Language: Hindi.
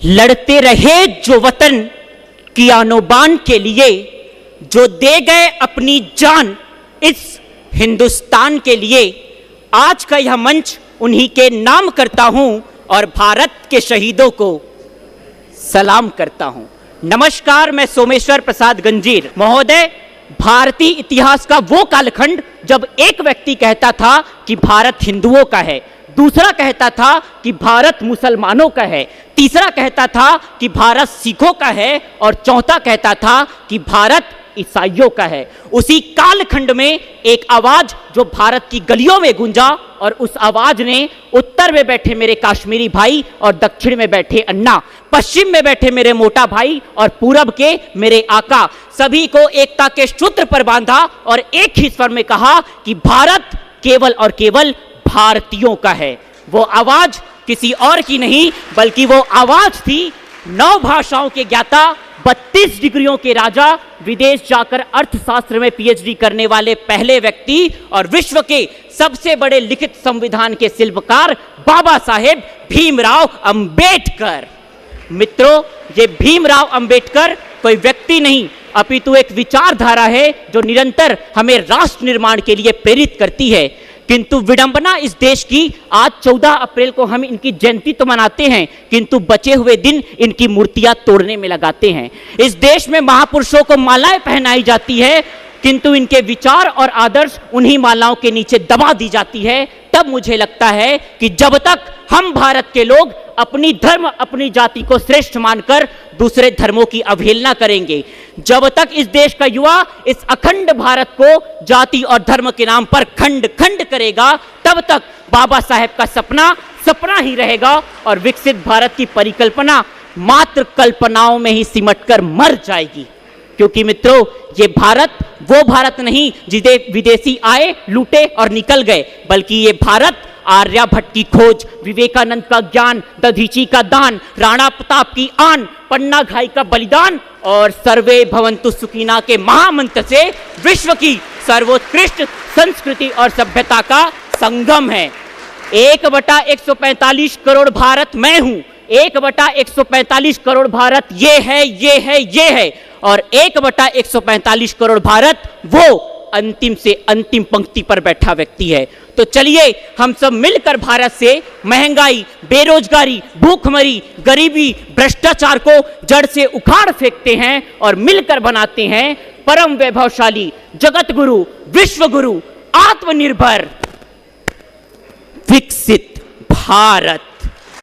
लड़ते रहे जो वतन की आनो बान के लिए, जो दे गए अपनी जान इस हिंदुस्तान के लिए। आज का यह मंच उन्हीं के नाम करता हूं और भारत के शहीदों को सलाम करता हूं। नमस्कार, मैं सोमेश्वर प्रसाद गंजीर। महोदय, भारतीय इतिहास का वो कालखंड जब एक व्यक्ति कहता था कि भारत हिंदुओं का है, दूसरा कहता था कि भारत मुसलमानों का है, तीसरा कहता था कि भारत सिखों का है और चौथा कहता था कि भारत ईसाइयों का है। उसी कालखंड में एक आवाज जो भारत की गलियों में गूंजा, और उस आवाज ने उत्तर में बैठे मेरे काश्मीरी भाई और दक्षिण में बैठे अन्ना, पश्चिम में बैठे मेरे मोटा भाई और पूरब के मेरे आका, सभी को एकता के सूत्र पर बांधा और एक ही स्वर में कहा कि भारत केवल और केवल भारतीयों का है। वो आवाज किसी और की नहीं, बल्कि वो आवाज थी 9 भाषाओं के ज्ञाता, 32 डिग्रियों के राजा, विदेश जाकर अर्थशास्त्र में पीएचडी करने वाले पहले व्यक्ति और विश्व के सबसे बड़े लिखित संविधान के शिल्पकार बाबा साहेब भीमराव अंबेडकर। मित्रों, ये भीमराव अंबेडकर कोई व्यक्ति नहीं, अपितु एक विचारधारा है जो निरंतर हमें राष्ट्र निर्माण के लिए प्रेरित करती है। किंतु विडंबना इस देश की, आज 14 अप्रैल को हम इनकी जयंती तो मनाते हैं, किंतु बचे हुए दिन इनकी मूर्तियां तोड़ने में लगाते हैं। इस देश में महापुरुषों को मालाएं पहनाई जाती है, किंतु इनके विचार और आदर्श उन्हीं मालाओं के नीचे दबा दी जाती है। तब मुझे लगता है कि जब तक हम भारत के लोग अपनी धर्म अपनी जाति को श्रेष्ठ मानकर दूसरे धर्मों की अवहेलना करेंगे, जब तक इस देश का युवा इस अखंड भारत को जाति और धर्म के नाम पर खंड खंड करेगा, तब तक बाबा साहेब का सपना सपना ही रहेगा और विकसित भारत की परिकल्पना मात्र कल्पनाओं में ही सिमटकर मर जाएगी। क्योंकि मित्रों, ये भारत वो भारत नहीं जिसे विदेशी आए, लूटे और निकल गए, बल्कि ये भारत आर्यभट्ट की खोज, विवेकानंद का ज्ञान, दधीची का दान, राणा प्रताप की आन, पन्ना घाई का बलिदान और सर्वे भवन्तु सुखिना के महामंत्र से विश्व की सर्वोत्कृष्ट संस्कृति और सभ्यता का संगम है। 1/145 करोड़ भारत मैं हूं, 1/145 करोड़ भारत ये है, ये है, ये है, और 1/145 करोड़ भारत वो अंतिम से अंतिम पंक्ति पर बैठा व्यक्ति है। तो चलिए हम सब मिलकर भारत से महंगाई, बेरोजगारी, भूखमरी, गरीबी, भ्रष्टाचार को जड़ से उखाड़ फेंकते हैं और मिलकर बनाते हैं परम वैभवशाली, जगत गुरु, विश्व गुरु, आत्मनिर्भर, विकसित भारत।